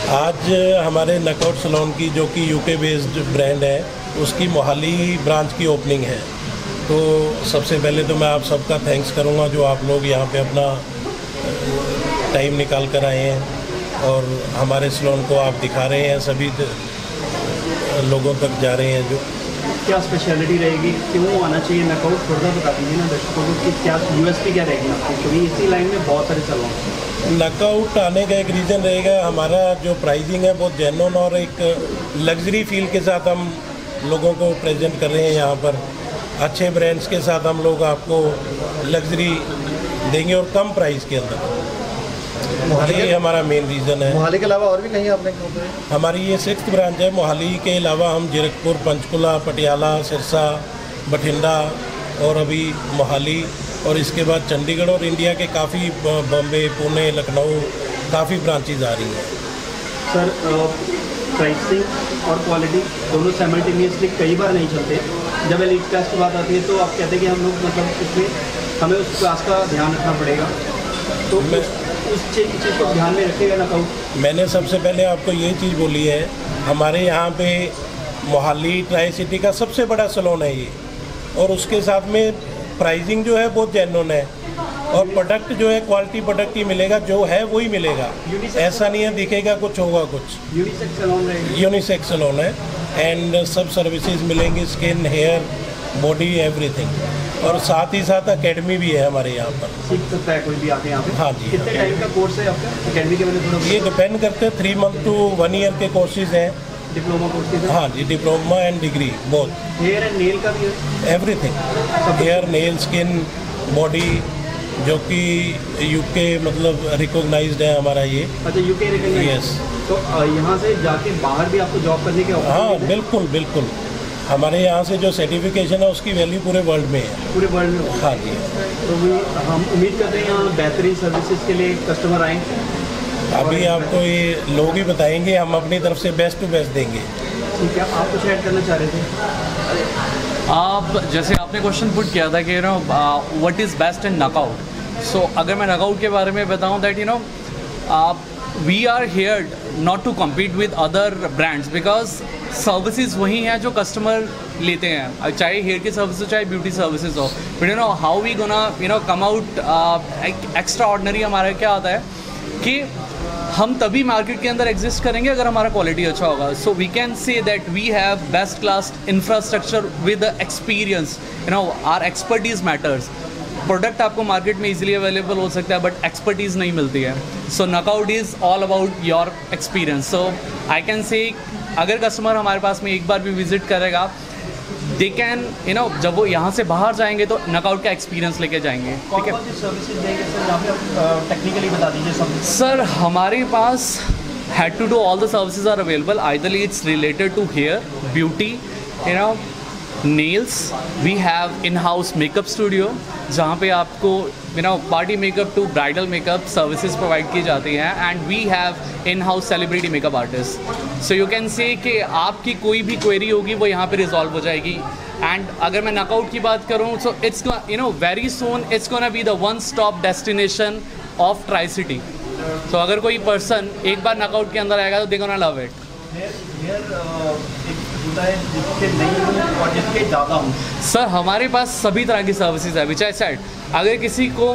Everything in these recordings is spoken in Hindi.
आज हमारे नकआउट सैलून की, जो कि यूके बेस्ड ब्रांड है, उसकी मोहाली ब्रांच की ओपनिंग है। तो सबसे पहले तो मैं आप सबका थैंक्स करूंगा जो आप लोग यहाँ पे अपना टाइम निकाल कर आए हैं और हमारे सैलून को आप दिखा रहे हैं, सभी लोगों तक जा रहे हैं। जो क्या स्पेशलिटी रहेगी, क्यों आना चाहिए नकआउट, थोड़ा बता दीजिए ना दर्शकों को कि क्या यूएसपी क्या रहेगी आपकी, क्योंकि इसी लाइन में बहुत सारे सैलून। नकआउट आने का एक रीज़न रहेगा हमारा जो प्राइसिंग है बहुत जेन्युइन और एक लग्जरी फील के साथ हम लोगों को प्रेजेंट कर रहे हैं। यहाँ पर अच्छे ब्रांड्स के साथ हम लोग आपको लग्जरी देंगे और कम प्राइस के अंदर। ये हमारा मेन रीज़न है। मोहाली के अलावा और भी कहीं आपने? हमारी ये 6th ब्रांच है। मोहाली के अलावा हम जीरकपुर, पंचकुला, पटियाला, सिरसा, बठिंडा और अभी मोहाली, और इसके बाद चंडीगढ़ और इंडिया के काफ़ी बॉम्बे, पुणे, लखनऊ काफ़ी ब्रांचेज आ रही हैं। सर प्राइसिंग और क्वालिटी दोनों साइमल्टेनियसली कई बार नहीं चलते। जब एलीट क्लास की बात आती है तो आप कहते हैं कि हम लोग मतलब इसमें हमें उस क्लास का ध्यान रखना पड़ेगा, तो उस चीज़ को ध्यान में रखिएगा नकआउट। मैंने सबसे पहले आपको ये चीज़ बोली है, हमारे यहाँ पे मोहाली ट्राई सिटी का सबसे बड़ा सैलून है ये, और उसके साथ में प्राइसिंग जो है बहुत जेन्युइन है और प्रोडक्ट जो है क्वालिटी प्रोडक्ट ही मिलेगा, जो है वही मिलेगा। ऐसा नहीं है दिखेगा कुछ होगा कुछ। यूनिसेक्स सैलून है एंड सब सर्विसेज मिलेंगी, स्किन, हेयर, बॉडी, एवरीथिंग। और साथ ही साथ एकेडमी भी है हमारे यहाँ पर। सीख सकता है कोई भी आके यहाँ पे? हाँ जी। कितने टाइम का कोर्स है आपका एकेडमी के बारे में थोड़ा? ये डिपेंड करते हैं, 3 मंथ टू 1 ईयर के कोर्सेज हैं। Diploma courses? हाँ जी, diploma and degree both. Hair and nail का भी है? Everything, hair, nail, skin, body, जो कि यूके मतलब रिकॉग्नाइज्ड है हमारा ये। अच्छा, यूके रिकॉग्नाइज्ड? यस। तो यहाँ से जाके बाहर भी आपको जॉब करने के ऑप्शन? हाँ बिल्कुल बिल्कुल, हमारे यहाँ से जो सर्टिफिकेशन है उसकी वैल्यू पूरे वर्ल्ड में है। पूरे वर्ल्ड में? हाँ जी। तो हम उम्मीद करते हैं यहाँ बेहतरीन सर्विसेज के लिए कस्टमर आएँ। अभी आपको ये लोग ही बताएंगे, हम अपनी तरफ से बेस्ट टू बेस्ट देंगे। ठीक है, आप कुछ ऐड करना चाह रहे थे? आप जैसे आपने क्वेश्चन पुट किया था कि you know what is best in Knockout. So अगर मैं नकआउट के बारे में बताऊं that you know we are here not to compete with other brands, because services वही हैं जो कस्टमर लेते हैं, चाहे हेयर की सर्विस हो चाहे ब्यूटी सर्विसेज हो। But you know how we gonna you know come out extraordinary हमारा क्या आता है कि हम तभी मार्केट के अंदर एग्जिस्ट करेंगे अगर हमारा क्वालिटी अच्छा होगा। So we can say that we have best class infrastructure with experience, you know our expertise matters. Product आपको मार्केट में इजीली अवेलेबल हो सकता है बट एक्सपर्टीज़ नहीं मिलती है। So Knockout is all about your experience. So I can say अगर कस्टमर हमारे पास में एक बार भी विजिट करेगा, दे कैन यू नो जब वो यहाँ से बाहर जाएंगे तो नकआउट का एक्सपीरियंस लेके जाएंगे। ठीक है, सर्विसेज देंगे सर यहाँ पे? टेक्निकली बता दीजिए सब। सर हमारे पास head to do all the services are available, either it's related to hair, beauty, you know nails. We have in house makeup studio जहाँ पे आपको you know party makeup to bridal makeup services provide की जाती हैं। And we have in house celebrity makeup artist. So you can say कि आपकी कोई भी क्वेरी होगी वो यहाँ पे रिजॉल्व हो जाएगी। एंड अगर मैं नकआउट की बात करूँ so it's you know very soon it's gonna be the one stop destination of tri city. So अगर कोई पर्सन एक बार नकआउट के अंदर आएगा तो दे गोना लव इट। और जिसके ज़्यादा हूँ सर हमारे पास सभी तरह की सर्विसेज है विच आई सेड। अगर किसी को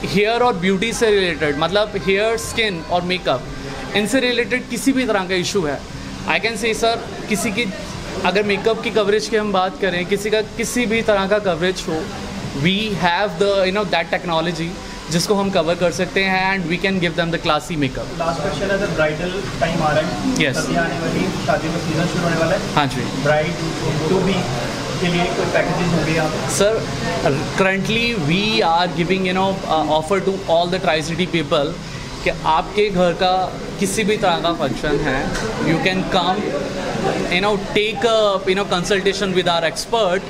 हेयर और ब्यूटी से रिलेटेड मतलब हेयर, स्किन और मेकअप इनसे रिलेटेड किसी भी तरह का इशू है, आई कैन से सर किसी की अगर मेकअप की कवरेज की हम बात करें, किसी का किसी भी तरह का कवरेज हो, we have the you know that technology जिसको हम कवर कर सकते हैं and we can give them the classy makeup. Last question है सर, ब्राइडल टाइम आ रहा है, Yes. सर्दियाँ आने वाली, शादी का सीजन शुरू होने वाला है। हाँ जी ब्राइड टू बी के लिए कोई पैकेजेस होंगे आप? Sir currently we are giving you know offer to all the tri city people कि आपके घर का किसी भी तरह का फंक्शन है, you can come you know take you know consultation with our expert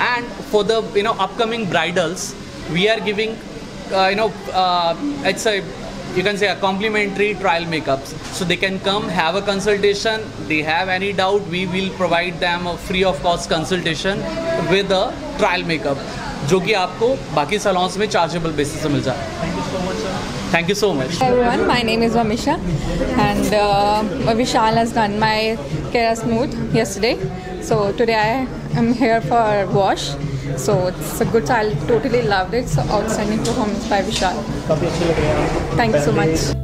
and for the you know upcoming bridals we are giving you know it's a you can say a complimentary trial makeups, so they can come have a consultation. They have any doubt, we will provide them a free of cost consultation with a trial makeup जो कि आपको बाकी सैलून्स में चार्जेबल बेसिस से मिल जाए। Thank you so much sir. Thank you so much. Hi everyone, my name is Vamisha and Vishal has done my Kera Smooth yesterday. So today I am here for wash. So it's a good, I totally loved it. So outstanding performance by Vishal. काफ़ी अच्छे लग रहे हैं आप। Thank you so much.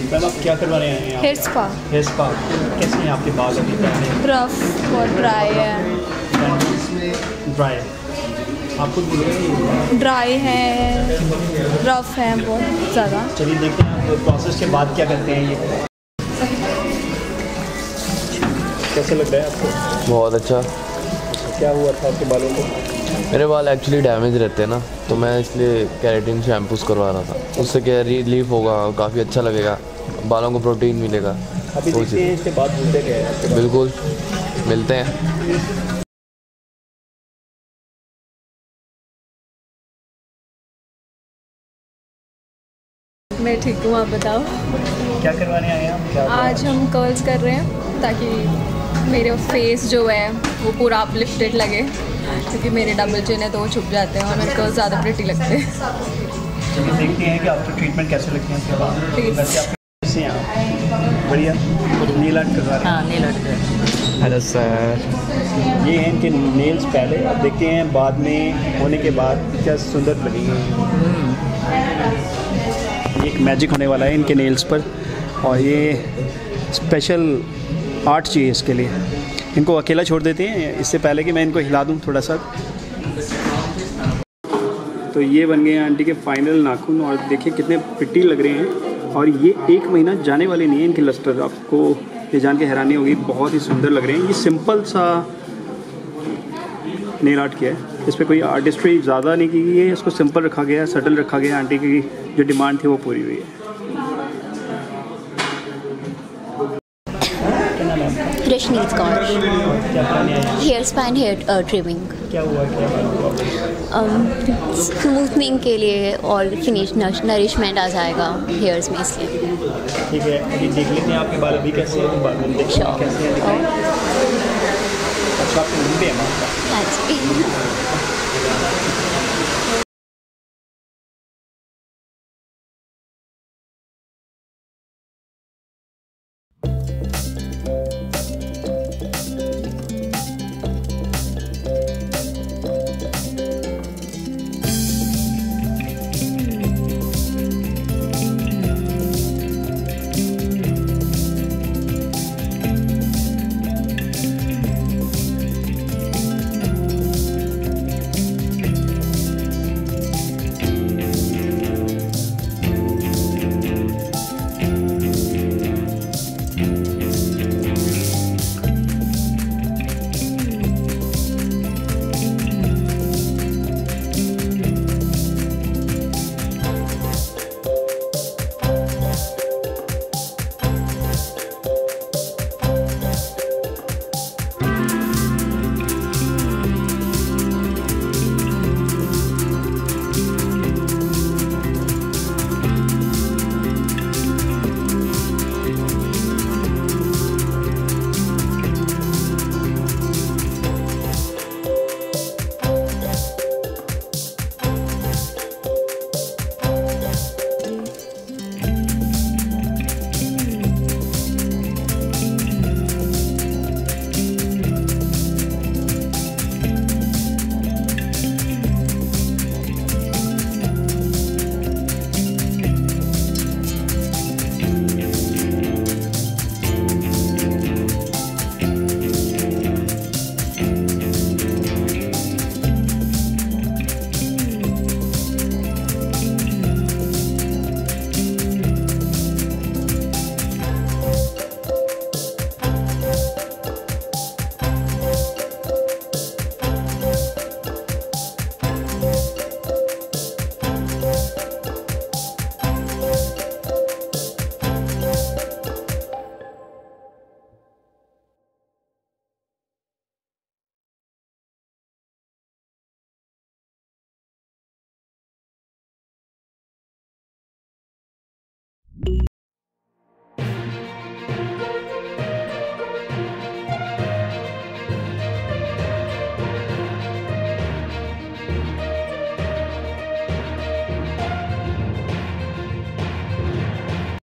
Ma'am आप क्या करवाने आए हैं? हेयर स्पा हेयर स्पा कैसे हैं आपके बाल अभी पहले? रफ बहुत ड्राई है ड्राई आप खुद बोलोगे? ड्राई है रफ है बहुत ज़्यादा। चलिए देखते हैं आप प्रोसेस के बाद क्या करते हैं ये। कैसे लग रहा है आपको? बहुत अच्छा। क्या हुआ था आपके बालों को? मेरे बाल एक्चुअली डैमेज रहते हैं ना, तो मैं इसलिए केराटिन शैम्पूस करवा रहा था। उससे क्या रिलीफ होगा, काफ़ी अच्छा लगेगा, बालों को प्रोटीन मिलेगा। अभी देखते हैं इसके बाद मिलते हैं। बिल्कुल मिलते हैं। मैं ठीक हूँ, आप बताओ। क्या करवाने आए हैं आप? क्या आज हम कर्ल्स कर रहे हैं ताकि मेरे फेस जो है वो पूरा अपलिफ्टेड लगे, क्योंकि मेरे डबल चिन है तो वो छुप जाते हैं और मेरे कर्ल्स ज़्यादा प्रिटी लगते हैं। चलिए देखते हैं कि आपको ट्रीटमेंट कैसे लगते हैं उसके बाद। Please. वैसे आप कैसे हैं आप? बढ़िया नील आर्ट करवा रहे हैं? हाँ, नील आर्ट। Hello sir. ये हैं इनके नेल्स पहले, अब देखते हैं बाद में होने के बाद क्या सुंदर लगेंगे। एक मैजिक होने वाला है इनके नेल्स पर और ये स्पेशल आर्ट चाहिए इसके लिए। इनको अकेला छोड़ देते हैं इससे पहले कि मैं इनको हिला दूं थोड़ा सा। तो ये बन गए हैं आंटी के फाइनल नाखून और देखिए कितने प्रिटी लग रहे हैं। और ये 1 महीना जाने वाले नहीं है इनके लस्टर, आपको ये जान के हैरानी होगी, बहुत ही सुंदर लग रहे हैं। ये सिंपल सा नेल आर्ट किया है, इस पर कोई आर्टिस्ट्री ज़्यादा नहीं की गई है, इसको सिंपल रखा गया है, सटल रखा गया है। आंटी की जो डिमांड थी वो पूरी हुई है। रशनीत कौर, क्या कराने आए हैं? Hair spa and hair trimming, क्या हुआ स्मूथनिंग के लिए और फिनिश नरिशमेंट आ जाएगा हेयर्स में, इसलिए। ठीक है, अभी देख लेते हैं आपके बाल अभी कैसे हैं। बाल देखते हैं कैसे हैं। अच्छा आपके लंबे हैं बाल। हाँ जी।